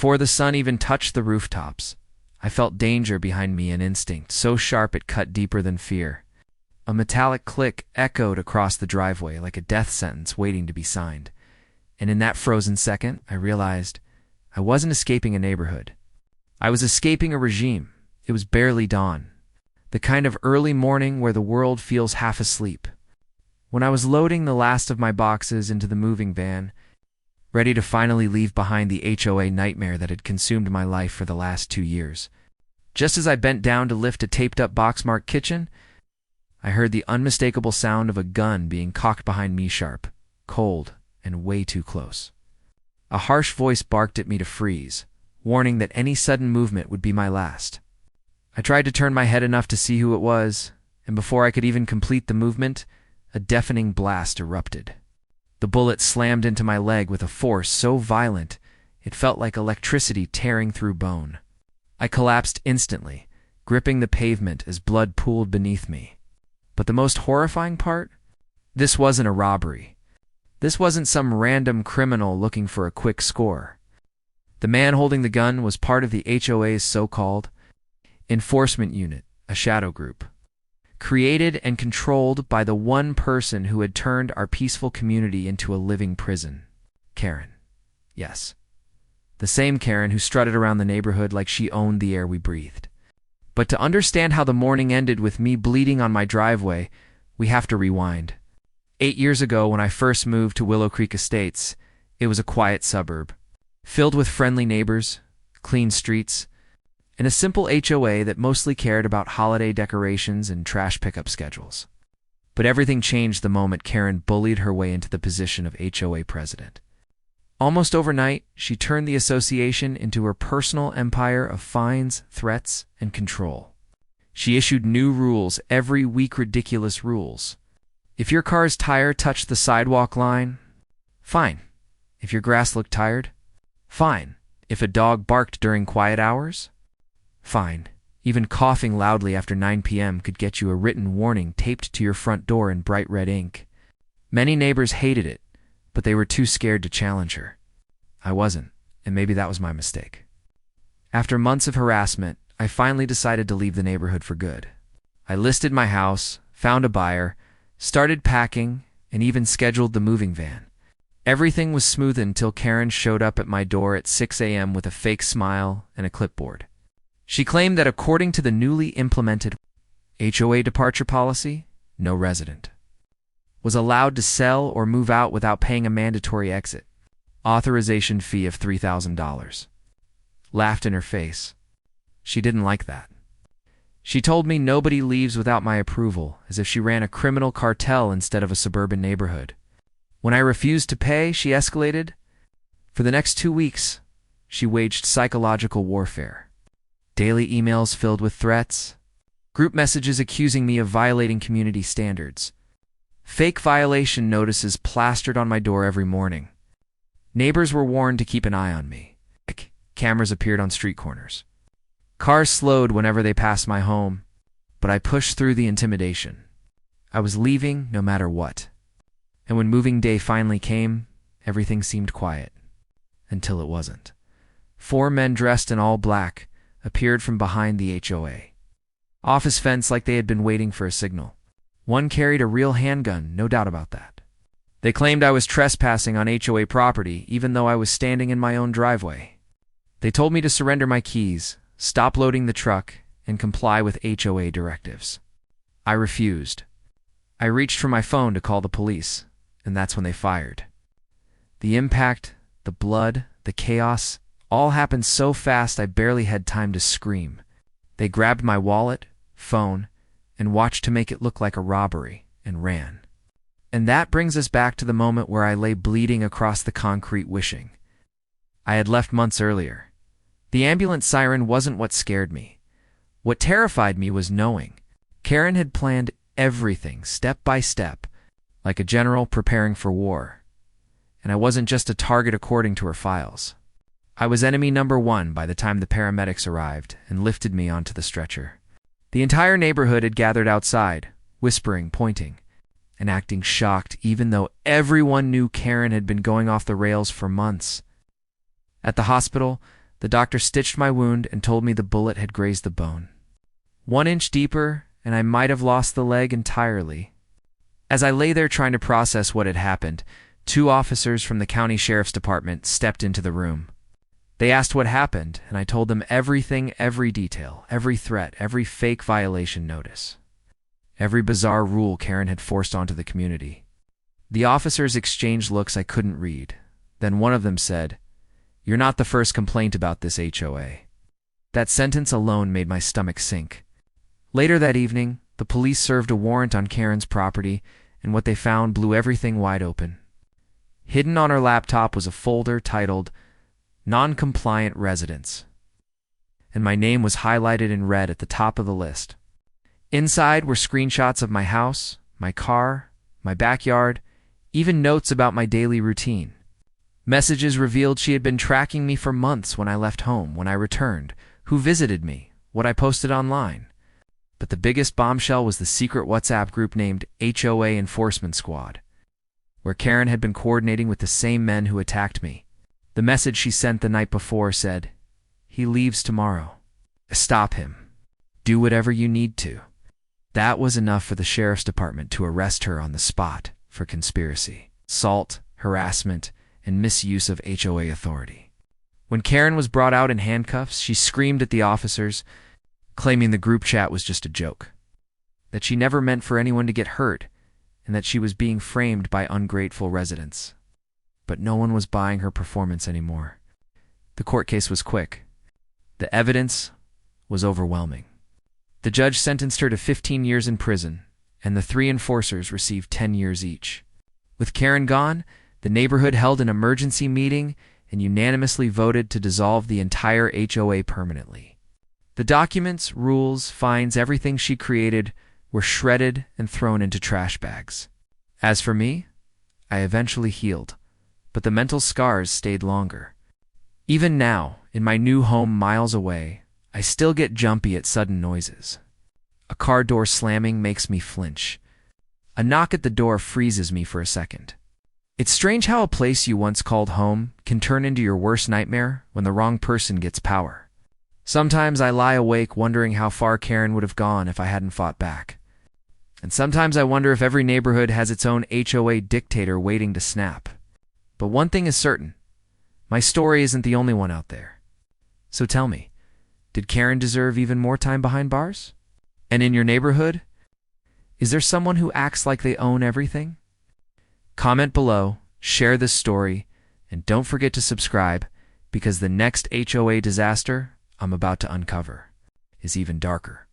Before the sun even touched the rooftops, I felt danger behind me, an instinct so sharp it cut deeper than fear. A metallic click echoed across the driveway like a death sentence waiting to be signed. And in that frozen second, I realized I wasn't escaping a neighborhood. I was escaping a regime. It was barely dawn. The kind of early morning where the world feels half asleep. When I was loading the last of my boxes into the moving van, ready to finally leave behind the HOA nightmare that had consumed my life for the last 2 years, just as I bent down to lift a taped-up box-marked kitchen, I heard the unmistakable sound of a gun being cocked behind me, sharp, cold, and way too close. A harsh voice barked at me to freeze, warning that any sudden movement would be my last. I tried to turn my head enough to see who it was, and before I could even complete the movement, a deafening blast erupted. The bullet slammed into my leg with a force so violent it felt like electricity tearing through bone. I collapsed instantly, gripping the pavement as blood pooled beneath me. But the most horrifying part? This wasn't a robbery. This wasn't some random criminal looking for a quick score. The man holding the gun was part of the HOA's so-called enforcement unit, a shadow group, created and controlled by the one person who had turned our peaceful community into a living prison. Karen. Yes. The same Karen who strutted around the neighborhood like she owned the air we breathed. But to understand how the morning ended with me bleeding on my driveway, we have to rewind. 8 years ago, when I first moved to Willow Creek Estates, it was a quiet suburb, filled with friendly neighbors, clean streets, and a simple HOA that mostly cared about holiday decorations and trash pickup schedules. But everything changed the moment Karen bullied her way into the position of HOA president. Almost overnight, she turned the association into her personal empire of fines, threats, and control. She issued new rules every week, ridiculous rules. If your car's tire touched the sidewalk line, fine. If your grass looked tired, fine. If a dog barked during quiet hours, fine. Even coughing loudly after 9 p.m. could get you a written warning taped to your front door in bright red ink. Many neighbors hated it, but they were too scared to challenge her. I wasn't, and maybe that was my mistake. After months of harassment, I finally decided to leave the neighborhood for good. I listed my house, found a buyer, started packing, and even scheduled the moving van. Everything was smooth until Karen showed up at my door at 6 a.m. with a fake smile and a clipboard. She claimed that according to the newly implemented HOA departure policy, no resident was allowed to sell or move out without paying a mandatory exit authorization fee of $3,000. Laughed in her face. She didn't like that. She told me nobody leaves without my approval, as if she ran a criminal cartel instead of a suburban neighborhood. When I refused to pay, she escalated. For the next 2 weeks, she waged psychological warfare. Daily emails filled with threats, group messages accusing me of violating community standards, fake violation notices plastered on my door every morning. Neighbors were warned to keep an eye on me. Cameras appeared on street corners. Cars slowed whenever they passed my home, but I pushed through the intimidation. I was leaving no matter what. And when moving day finally came, everything seemed quiet. Until it wasn't. 4 men dressed in all black appeared from behind the HOA office fence like they had been waiting for a signal. One carried a real handgun, no doubt about that. They claimed I was trespassing on HOA property, even though I was standing in my own driveway. They told me to surrender my keys, stop loading the truck, and comply with HOA directives. I refused. I reached for my phone to call the police, and that's when they fired. The impact, the blood, the chaos, all happened so fast I barely had time to scream. They grabbed my wallet, phone, and watched to make it look like a robbery, and ran. And that brings us back to the moment where I lay bleeding across the concrete wishing I had left months earlier. The ambulance siren wasn't what scared me. What terrified me was knowing Karen had planned everything step by step, like a general preparing for war. And I wasn't just a target according to her files. I was enemy number 1 by the time the paramedics arrived and lifted me onto the stretcher. The entire neighborhood had gathered outside, whispering, pointing, and acting shocked, even though everyone knew Karen had been going off the rails for months. At the hospital, The doctor stitched my wound and told me the bullet had grazed the bone. 1 inch deeper, and I might have lost the leg entirely. As I lay there trying to process what had happened, 2 officers from the county sheriff's department stepped into the room. They asked what happened, and I told them everything, every detail, every threat, every fake violation notice, every bizarre rule Karen had forced onto the community. The officers exchanged looks I couldn't read. Then one of them said, "You're not the first complaint about this HOA." That sentence alone made my stomach sink. Later that evening, the police served a warrant on Karen's property, and what they found blew everything wide open. Hidden on her laptop was a folder titled Non-Compliant Residents, and my name was highlighted in red at the top of the list. Inside were screenshots of my house, my car, my backyard, even notes about my daily routine. Messages revealed she had been tracking me for months: when I left home, when I returned, who visited me, what I posted online. But the biggest bombshell was the secret WhatsApp group named HOA Enforcement Squad, where Karen had been coordinating with the same men who attacked me. The message she sent the night before said, "He leaves tomorrow. Stop him. Do whatever you need to." That was enough for the sheriff's department to arrest her on the spot for conspiracy, assault, harassment, and misuse of HOA authority. When Karen was brought out in handcuffs, she screamed at the officers, claiming the group chat was just a joke, that she never meant for anyone to get hurt, and that she was being framed by ungrateful residents. But no one was buying her performance anymore. The court case was quick. The evidence was overwhelming. The judge sentenced her to 15 years in prison, and the 3 enforcers received 10 years each. With Karen gone, the neighborhood held an emergency meeting and unanimously voted to dissolve the entire HOA permanently. The documents, rules, fines, everything she created were shredded and thrown into trash bags. As for me, I eventually healed, but the mental scars stayed longer. Even now, in my new home miles away, I still get jumpy at sudden noises. A car door slamming makes me flinch. A knock at the door freezes me for a second. It's strange how a place you once called home can turn into your worst nightmare when the wrong person gets power. Sometimes I lie awake wondering how far Karen would have gone if I hadn't fought back. And sometimes I wonder if every neighborhood has its own HOA dictator waiting to snap. But one thing is certain: my story isn't the only one out there. So tell me, did Karen deserve even more time behind bars? And in your neighborhood, is there someone who acts like they own everything? Comment below, share this story, and don't forget to subscribe, because the next HOA disaster I'm about to uncover is even darker.